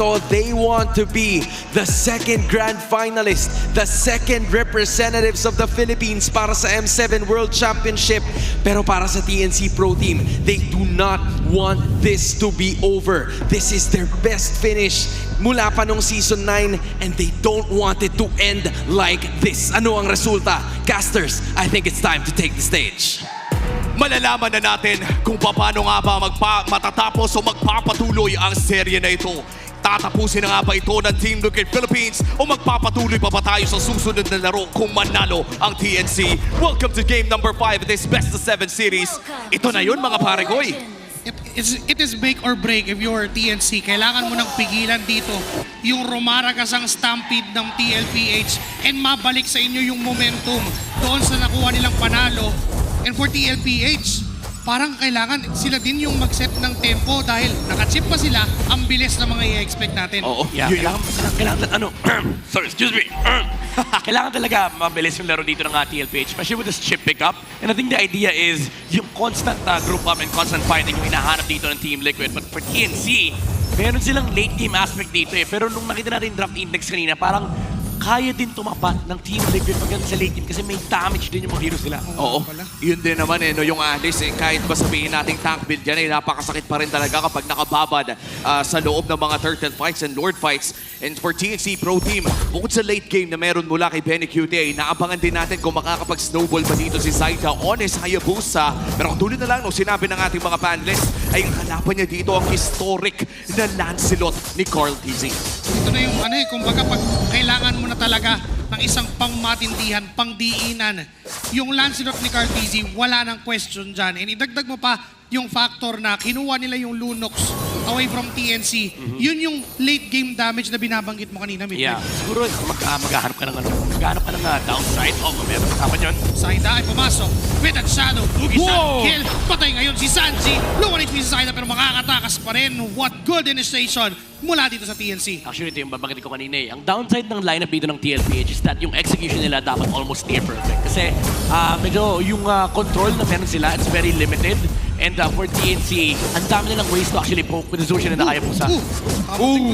So they want to be the second grand finalist, the second representatives of the Philippines para sa M7 World Championship. Pero para sa TNC Pro Team, they do not want this to be over. This is their best finish mula pa nung Season 9 and they don't want it to end like this. Ano ang resulta? Casters, I think it's time to take the stage. Malalaman na natin kung paano nga ba matatapos o magpapatuloy ang serye na ito. Tatapusin na nga ba ito ng Team Liquid Philippines o magpapatuloy pa ba tayo sa susunod na laro kung manalo ang TNC? Welcome to game number 5 of this Best of 7 series. Ito na yun mga paregoy. It is make or break if you're TNC. Kailangan mo nang pigilan dito yung rumaragasang stampede ng TLPH and mabalik sa inyo yung momentum doon sa nakuha nilang panalo. And for TLPH, parang kailangan sila din yung mag-set ng tempo dahil nakachip pa sila, ang bilis na mga i-expect natin. Oo, kailangan sorry, excuse me. Kailangan talaga mabilis yung laro dito ng TLPH, especially with this chip pickup. And I think the idea is yung constant group up and constant fighting yung hinahanap dito ng Team Liquid. But for TNC, meron silang late game aspect dito eh. Pero nung nakita natin draft index kanina, parang kaya din tumapat ng Team Liquid pagdating sa late game kasi may damage din yung mga heroes nila. Oo, yun din naman eh, no, yung Alice eh, kahit ba sabihin nating tank build yan eh, napakasakit pa rin talaga kapag nakababad sa loob ng mga turtle fights and lord fights. And for TNC Pro Team, bukod sa late game na meron mula kay Benny QT, naabangan din natin kung makakapag-snowball ba dito si Zaida on his Hayabusa. Pero kung tuloy na lang, no, sinabi ng ating mga panelists, ay ang halapan niya dito ang historic na Lancelot ni Carl TZ. Ito na yung kumbaga pag kailangan mo na talaga ng isang pangmatindihan, pangdiinan. Yung Lancelot ni Carl TZ, wala nang question dyan. And idagdag mo pa yung factor na kinuha nila yung Lunox away from TNC. Yun yung late game damage na binabanggit mo kanina, Midway. Yeah, siguro maghahanap ka ng downside. Oh, meron kasama yun. Zaida ay pumasok with a shadow. Isang kill. Patay ngayon si Sanji. Low on HP si Zaida pero makakatakas pa rin. What good initiation mula dito sa TNC. Actually, ito yung babanggit ko kanina eh. Ang downside ng lineup dito ng TLPH is that yung execution nila dapat almost near perfect. Kasi medyo yung control na meron sila, it's very limited. And for TNC, ang dami nilang ways to actually poke with the Zushin and the Hayabusa.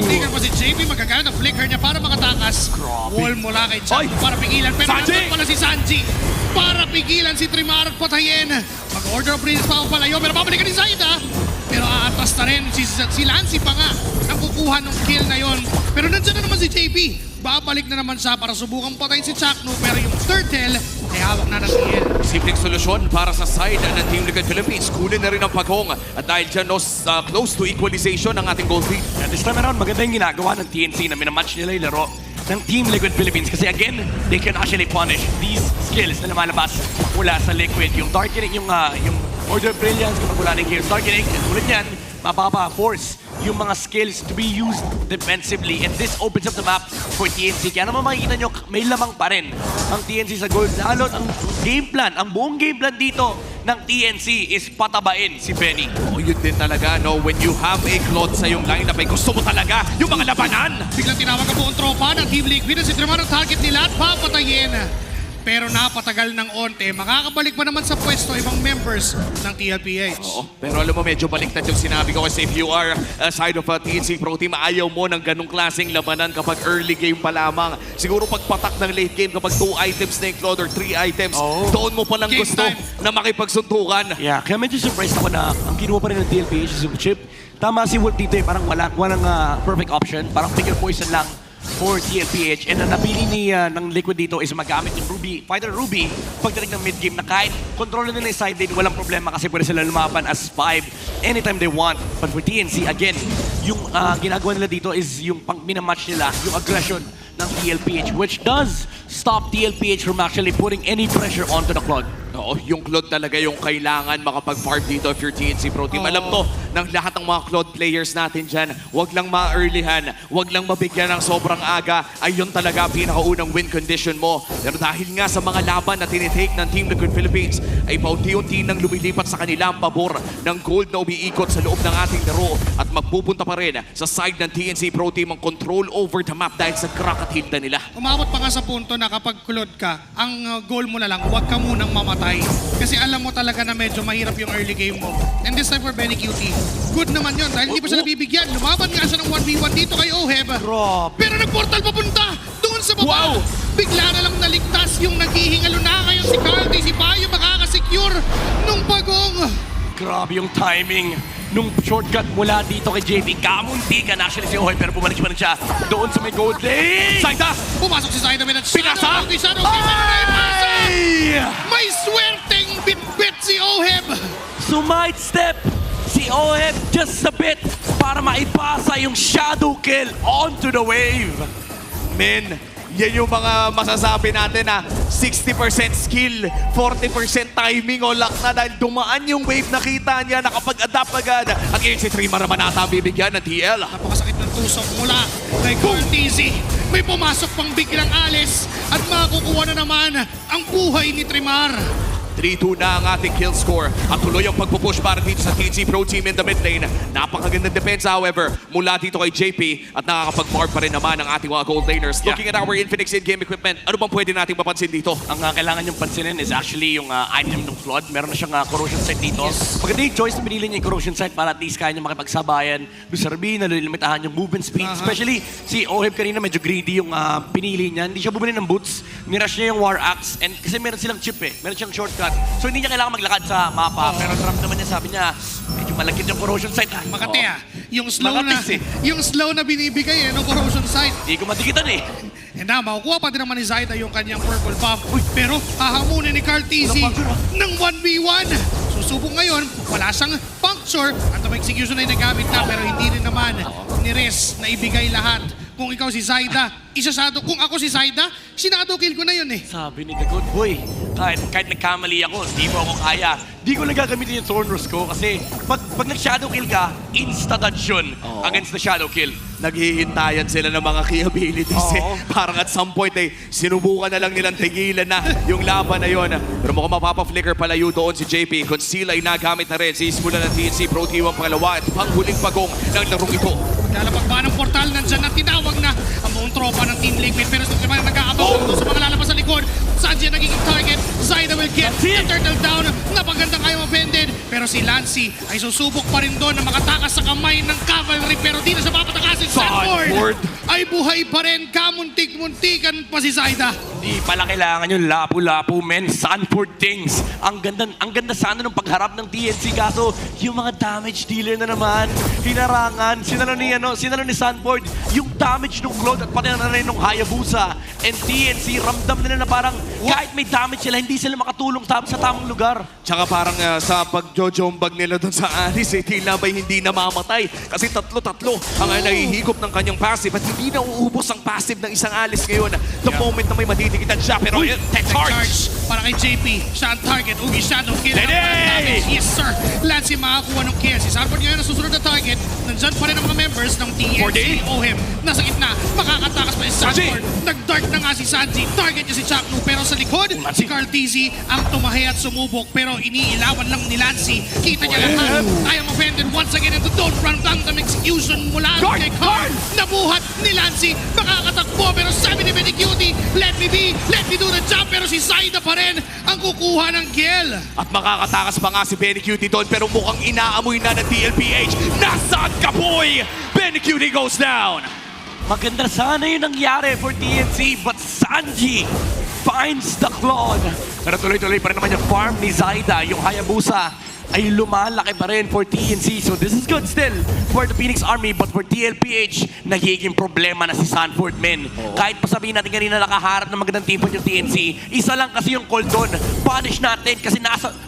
Tingnan mo si JP, magkakaroon ng flicker niya para makatakas. Wall mula kay Chan para pigilan. Pero nandun pala si Sanji para pigilan si Trimar at patayin. Mag-order of Prince pa palayo pero babalikan ni Zaida. Pero aatas na rin si Lancy pa nga ang kukuha ng kill na yon. Pero nandiyan na naman si JP. Babalik na naman siya para subukang patayin si Chakno pero yung turtle ay hawak na ng kill. Simpleng solusyon para sa side ng Team Liquid Philippines. Kunin na rin ang pagong at dahil dyan close to equalization ng ating goal feed. And this time around, maganda yung ginagawa ng TNC na minamatch nila yung laro ng Team Liquid Philippines. Kasi again, they can actually punish these skills na lumalabas mula sa Liquid. Yung Darkening, yung Order of Brilliance, kapag wala ng Chaos Darkening, tulad yan, mapapa-force yung mga skills to be used defensively. And this opens up the map for TNC. Kaya naman makikita nyo, may lamang pa rin ang TNC sa gold. Lalo ang game plan, ang buong game plan dito ng TNC is patabain si Benny. O yun din talaga, no? When you have a Claude sa iyong lineup, ay gusto mo talaga yung mga labanan. Biglang tinawag ang buong tropa ng Team Liquid. Si Trimar ang target nila at papatayin. Pero napatagal ng onte, makakabalik pa naman sa pwesto ibang members ng TLPH. Oo, pero alam mo, medyo baliktad yung sinabi ko kasi if you are side of a TNC Pro Team, ayaw mo ng ganong klaseng labanan kapag early game pa lamang. Siguro pagpatak ng late game kapag 2 items na yung Claude or 3 items, doon mo palang Game gusto time na makipagsuntukan. Yeah, kaya medyo surprised ako na ang kinuha pa rin ng TLPH is yung chip. Tama si Wolf dito eh, parang walang perfect option. Parang figure poison lang for TLPH. And ang napili ng Liquid dito is magamit yung Ruby, Fighter Ruby, pagdating ng mid-game na kahit kontrol nila yung side lane, walang problema kasi pwede sila lumaban as 5 anytime they want. But for TNC, again, yung ginagawa nila dito is yung pang minamatch nila, yung aggression ng TLPH, which does stop TLPH from actually putting any pressure onto the Claude. Oo, yung Claude talaga yung kailangan makapag-farm dito if you're TNC Pro Team. Alam to, ng lahat ng mga Claude players natin dyan, wag lang ma-earlyhan, wag lang mabigyan ng sobrang aga, ay yun talaga pinakaunang win condition mo. Pero dahil nga sa mga laban na tinitake ng Team Liquid Philippines, ay paunti-unti nang lumilipat sa kanila ang pabor ng gold na umiikot sa loob ng ating laro at magpupunta pa rin sa side ng TNC Pro Team ang control over the map dahil sa crack at hinta nila. Umabot pa nga sa punto na kapag kulod ka, ang goal mo na lang, huwag ka munang mamatay. Kasi alam mo talaga na medyo mahirap yung early game mo. And this time for Benny QT, Good naman yun dahil hindi pa siya nabibigyan. Lumaban nga siya ng 1v1 dito kay Oheb. Grabe. Pero nag-portal papunta doon sa baba. Wow! Bigla na lang naligtas yung naghihingalo na ngayon si Carl. Si Bayo makakasecure nung bagong. Grabe yung timing nung shortcut mula dito kay JP. Kamuntikan actually si Ohoy pero bumalik pa rin siya doon sa may gold lane. Saida! Pumasok si Zaida at Pinasa! Ay! May swerteng bit-bit si Oheb. Sumide step si Oheb just a bit para maipasa yung shadow kill onto the wave. Men, yan yung mga masasabi natin na 60% skill, 40% timing o luck na dahil dumaan yung wave, nakita niya, nakapag-adapt agad. At ngayon si Trimar naman ata bibigyan ng TL. Napakasakit ng tusok mula kay Cortese. May pumasok pang biglang alis at makukuha na naman ang buhay ni Trimar. 3-2 na ang ating kill score at tuloy ang pagpupush para dito sa TNC Pro Team in the mid lane. Napakagandang depensa however mula dito kay JP at nakakapag-farm pa rin naman ang ating mga gold laners. Looking at our Infinix in-game equipment, ano bang pwede nating mapansin dito? Ang kailangan yung pansinin is actually yung item ng Flood. Meron na siyang corrosion sight dito. Maganda yung choice na pinili niya yung corrosion sight para at least kaya niya makipagsabayan doon sa Ruby, nalilimitahan yung movement speed. Especially si Oheb kanina medyo greedy yung pinili niya. Hindi siya bumili ng boots. Nirush niya yung War Axe and kasi meron silang chip eh. Meron siyang shortcut. So hindi niya kailangan maglakad sa mapa. Pero naramdaman niya, sabi niya, medyo malagkit yung corrosion sight. Makati yung slow Makatis, yung slow na binibigay ng corrosion sight. Hindi ko matikitan eh. And now, makukuha pa din naman ni Zaida yung kanyang purple buff. Pero hahamunin ni Carl TC ng 1v1. Susubok ngayon, wala siyang puncture. At ang execution ay nagamit na pero hindi rin naman ni Riz na ibigay lahat. Kung ikaw si Zaida, isa-shadow. Kung ako si Zaida, sinado kill ko na yun eh. Sabi ni The Good Boy, kahit nagkamali ako, di mo ako kaya. Di ko lang gagamitin yung Thornrose ko kasi pag nag-shadow kill ka, insta-dodge yun against the shadow kill. Naghihintayan sila ng mga key abilities eh. Parang at some point eh, sinubukan na lang nilang tigilan na yung laban na yun. Pero mukhang mapapa-flicker palayo doon si JP. Conceal ay nagamit na rin. Sisimula ng TNC Pro Team ang pangalawa at panghuling pagong ng larong ito. Lalapag ba ng portal, nandyan na tinawag na ang buong tropa ng Team Liquid. Pero sa naman nag-aabang doon sa mga lalabas sa likod. Sanji ang nagiging target. Zaida will get the turtle down. Napagandang kayo offended. Pero si Lancy ay susubok pa rin doon na makatakas sa kamay ng cavalry. Pero di na siya papatakasin. Sanford ay buhay pa rin. Kamuntik-muntikan pa si Zaida. Di pala kailangan yung lapu-lapu, men. Sanford things. Ang ganda sana ng pagharap ng TNC. Kaso, yung mga damage dealer na naman, hinarangan. Sinalo ni Sanford yung damage ng Claude at pati na rin ng Hayabusa. And TNC, ramdam nila na parang kahit may damage sila, hindi sila makatulong sa tamang lugar. Tsaka parang sa pagjojombag nila doon sa Alice, eh, tila ba'y hindi namamatay. Kasi tatlo-tatlo ang nahihigop ng kanyang passive at hindi na uubos ang passive ng isang Alice ngayon. The moment na may madidikitan siya, pero tech charge! Para kay JP, siya ang target. Ugi shadow kill. Lady! Yes sir. Lancy makakuha ng kill. Si Sanford ngayon ang susunod na target. Nandyan pa rin ang mga members ng TNC. Oheb, nasa gitna. Makakatakas pa si Sanford. Nag-dart na nga si Sanji. Target niya si Chaknu. Pero sa likod, si Carl TZ ang tumahi at sumubok. Pero iniilawan lang ni Lancy. Kita niya lahat. I am offended once again into don't run random execution mula kay Carl. Nabuhat ni Lancy. Makakatakbo. Pero sabi ni Medicuti, let me be. Let me do the job. Pero si Zaida pa rin ang kukuha ng kill. At makakatakas pa nga si Benny Cutie doon pero mukhang inaamoy na ng DLPH. Nasaan ka, boy? Benny Cutie goes down. Maganda sana yung nangyari for TNC, but Sanji finds the Claude. Pero tuloy-tuloy pa rin naman yung farm ni Zaida. Yung Hayabusa ay lumalaki pa rin for TNC. So this is good still for the Phoenix Army, but for TLPH, nagiging problema na si Sanford, men. Kahit pa sabihin natin kanina nakaharap ng magandang team yung TNC, isa lang kasi yung call doon. Punish natin kasi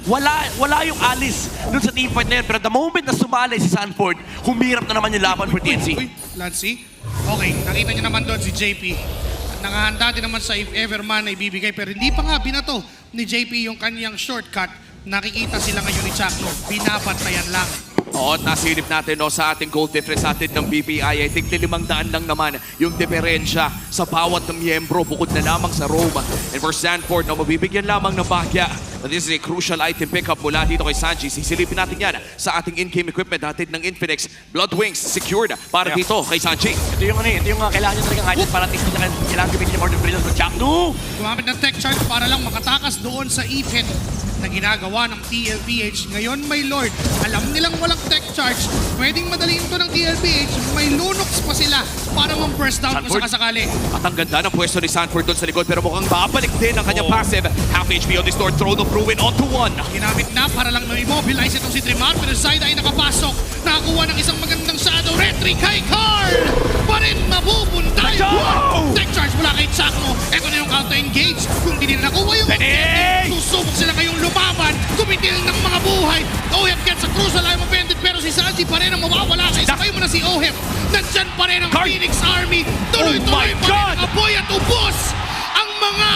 wala yung Alice dun sa team fight na yun. Pero the moment na sumali si Sanford, humirap na naman yung laban for TNC. Uy, Lancy? Okay, nakita niyo naman doon si JP. Nakahanda din naman sa if ever man na ibibigay pero hindi pa nga binato ni JP yung kanyang shortcut. Nakikita sila ngayon ni Chakno. Binabantayan lang. Oo, at nasilip natin sa ating goal difference natin ng BPI. I think 500 lang naman yung diferensya sa bawat miyembro bukod na lamang sa Rome. And for Sanford, mabibigyan lamang ng bahya. This is a crucial item pickup mula dito kay Sanji. Sisilipin natin yan sa ating in-game equipment natin ng Infinix. Blood Wings secured para dito kay Sanji. Ito yung kailangan niya talagang gadget para at least kailangan gamitin yung Order Brilliance for Chakno. Gumamit ng tech charge para lang makatakas doon sa event na ginagawa ng TLPH. Ngayon may Lord. Alam nilang walang tech charge. Pwedeng madaliin ito ng TLPH. May Lunox pa sila para ma-burst down kung Sanford. sakasakali. At ang ganda ng pwesto ni Sanford doon sa likod pero mukhang babalik din ang kanyang passive. Half HP on this door, Throne of Ruin onto 1. Ginamit na para lang na-immobilize itong si Trimar, pero Zaida ay nakapasok. Nakakuha ng isang magandang shadow retry kay Carl! Pa rin mapupunta yung tech charge mula kay Chakmo. Ito na yung counter-engage. Kung hindi nila nakuha yung objective, susubok sila kayong lumaban, kumitil ng mga buhay. Oheb gets a crucial line of bandit, pero si Sanji pa rin ang mawawala. Isakay mo na si Oheb. Nandyan pa rin ang Phoenix Army. Tuloy-tuloy pa rin ang apoy at ubos ang mga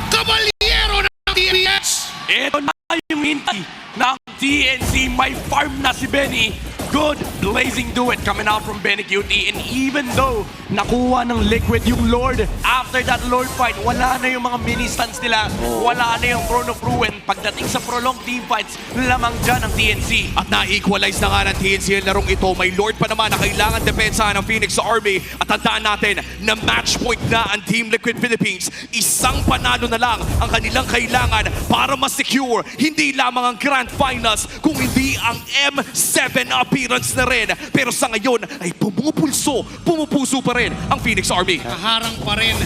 kabalyero ng TLPH. Ito na yung hintay ng TNC. May farm na si Benny. Good blazing do it coming out from Benny Cutie. And even though nakuha ng Liquid yung Lord, after that Lord fight, wala na yung mga mini-stuns nila. Wala na yung Throne of Ruin. Pagdating sa prolonged team fights, lamang dyan ang TNC. At na-equalize na nga ng TNC ang larong ito. May Lord pa naman na kailangan depensahan ng Phoenix Army. At tandaan natin na match point na ang Team Liquid Philippines. Isang panalo na lang ang kanilang kailangan para ma-secure hindi lamang ang Grand Finals kung hindi ang M7 appearance na rin. Pero sa ngayon ay pumupuso pa rin ang Phoenix Army. Kaharang pa rin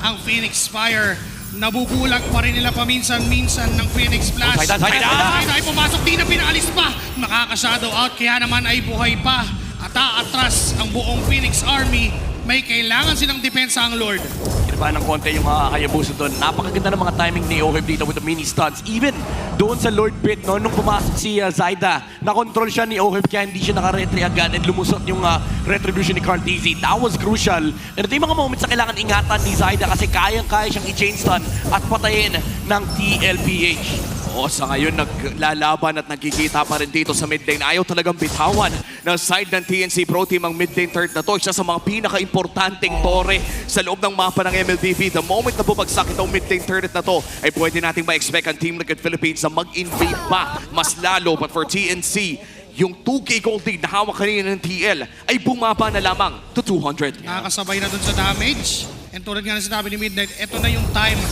ang Phoenix Fire. Nabubulag pa rin nila paminsan-minsan ng Phoenix Flash. Zaida! Ay pumasok, di na pinaalis pa. Makaka-shadow out, kaya naman ay buhay pa. At atras ang buong Phoenix Army. May kailangan silang depensa ang Lord. Iba ng konti yung mga Hayabusa doon. Napakaganda ng mga timing ni Oheb dito with the mini stuns. Even doon sa Lord Pit, no, nung pumasok si Zaida, na-control siya ni Oheb kaya hindi siya naka-retry agad and lumusot yung retribution ni Cartezy. That was crucial. And ito yung mga moments na kailangan ingatan ni Zaida kasi kayang-kaya siyang i-chain stun at patayin ng TLPH. O sa ngayon naglalaban at nagkikita pa rin dito sa mid lane. Ayaw talagang bitawan ng side ng TNC Pro Team ang mid lane third na to. Isa sa mga pinaka-importanting tore sa loob ng mapa ng MLBV. The moment na bumagsak itong mid lane third na to ay pwede nating ma-expect ang Team Liquid Philippines na mag-invade pa mas lalo. But for TNC, yung 2K gold lead na hawak kanina ng TL ay bumaba na lamang to 200. Nakakasabay na dun sa damage. And tulad nga na sinabi ni Midnight, ito na yung time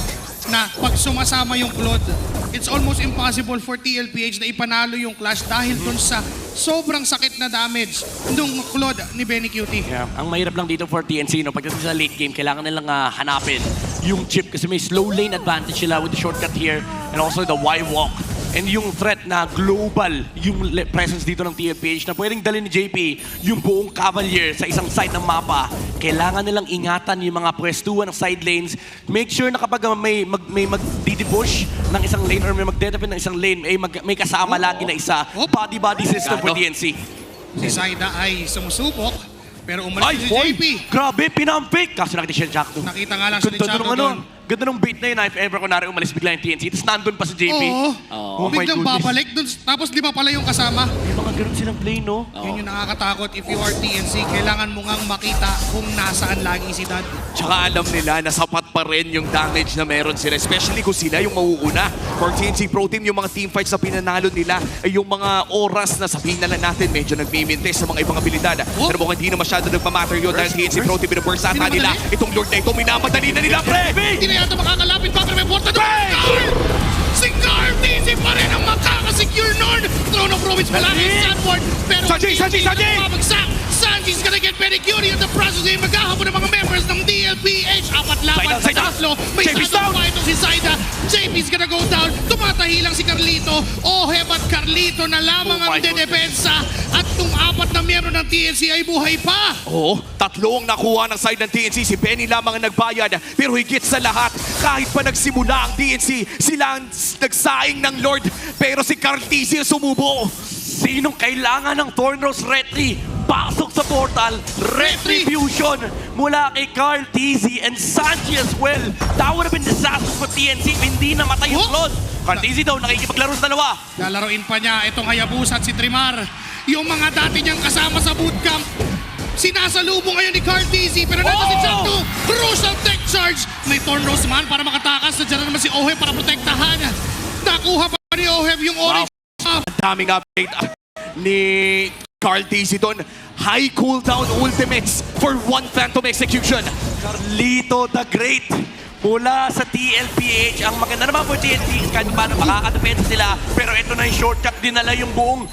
na pag sumasama yung Claude, it's almost impossible for TLPH na ipanalo yung Clash dahil dun sa sobrang sakit na damage nung Claude ni Benny Cutie. Yeah. Ang mahirap lang dito for TNC, no, pagdating sa late game, kailangan nilang hanapin yung chip kasi may slow lane advantage sila with the shortcut here and also the Y-Walk. And yung threat na global, yung presence dito ng TLPH na pwedeng dalhin ni JP yung buong Cavalier sa isang side ng mapa. Kailangan nilang ingatan yung mga pwestuhan ng side lanes. Make sure na kapag may magdidipush ng isang lane or may magdedepend ng isang lane, may kasama lagi na isa. Body-body system for TNC. Si Zaida ay sumusubok, pero Ay, umalis si boy! JP. Grabe, pinampik! Kaso nakita siya Jack doon. Nakita nga lang siya ni Ganda Chaco nung doon. Ganda nung beat na yun, if ever kunwari umalis bigla yung TNC. Tapos nandun pa si JP. Oo. Oh my Biglang goodness. babalik dun, tapos di ba pala yung kasama? May mga ganun silang play, no? Yun yung nakakatakot. If you are TNC, kailangan mo ngang makita kung nasaan lagi si Dad. Tsaka alam nila na sapat pa rin yung damage na meron sila. Especially kung sila yung mauuna. For TNC Pro Team, yung mga team fights na pinanalo nila ay yung mga oras na sabihin na lang natin medyo nagmimintes sa mga ibang abilidad. Pero mukhang hindi na masyado nagmamatter yun dahil TNC Pro Team binaburst ata nila. Itong Lord na ito, minamadali na nila, pre! Hindi na yata makakalapit pa, pero may porta doon. Carl! Si Carl Dizzy pa rin ang makakasecure nun. Throne of Ruin wala kay Sanford. Pero Sanji! mabagsak. Sanji's gonna get pedicure at the process ay maghahabon ng mga members ng DLPH. Apat laban sa tatlo. May shadow pa itong si Zaida. JP's gonna go down. Tumatahi lang si Carlito. Oheb at Carlito na lamang ang dedepensa. At itong apat na miyembro ng TNC ay buhay pa. Oo, tatlo ang nakuha ng side ng TNC. Si Benny lamang ang nagbayad. Pero higit sa lahat, kahit pa nagsimula ang TNC, sila ang nagsaing ng Lord. Pero si Cartezy ang sumubo. Sinong kailangan ng Thornrose Retry? Pasok sa portal, Retribution mula kay Carl TZ and Sanji as well. That would have been disastrous for TNC if hindi namatay yung Claude. Carl TZ daw nakikipaglaro sa dalawa. Lalaroin pa niya itong Hayabusa at si Trimar. Yung mga dati niyang kasama sa bootcamp. Sinasalubong ngayon ni Carl TZ pero nandun si Chanto. Crucial tech charge. May Thornrose man para makatakas. Nandiyan naman si Oheb para protektahan. Nakuha pa ni Oheb yung orange. Ang daming update ni Carl TZ doon. High cooldown ultimates for one Phantom Execution. Carlito the Great. mula sa TLPH. Ang maganda naman po TNT, kahit paano makakadepensa sila. Pero ito na yung shortcut, dinala yung buong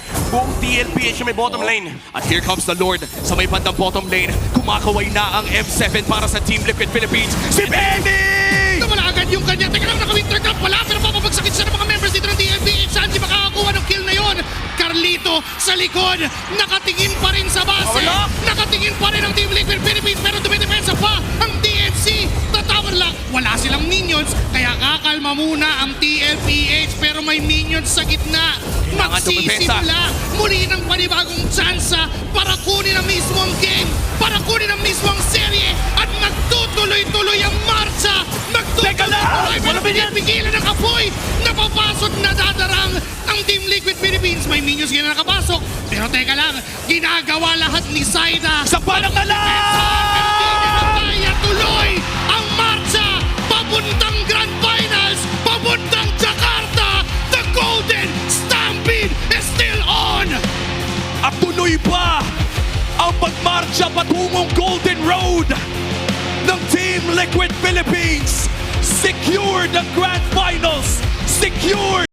TLPH may bottom lane. At here comes the Lord sa may bandang bottom lane. Kumakaway na ang M7 para sa Team Liquid Philippines. Si Benny! Wala agad yung kanya. Teka lang, naka-winter cup pala. Pero papabagsakit siya ng mga members dito ng TLPH. Sanji makakakuha ng kill na yon. Carlito sa likod. Nakatingin pa rin sa base. Wala. Nakatingin pa rin ang Team Liquid Philippines. Pero dumidepensa pa ang TNC. Tatawa lang. Wala silang minions. Kaya kakalma muna ang TLPH. Pero may minions sa gitna. Kailangan Magsisimula muli ng panibagong tsansa para kunin ang mismong game. Para kunin ang mismong serye. At magtutuloy-tuloy ang marcha. Teka lang! Magtutuloy. Pero pinipigilan ng apoy. Napapasok na dadarang ang Team Liquid Philippines. May minions na nakapasok. Pero teka lang, ginagawa lahat ni Saida. Sa palang na Pero di niya na kaya tuloy ang marcha. Papuntang Grand Finals. Papuntang Jakarta. The Golden Stampede is still on. At tuloy pa ang pagmarcha patungong Golden Road ng Team Liquid Philippines. Secured ang Grand Finals. Secured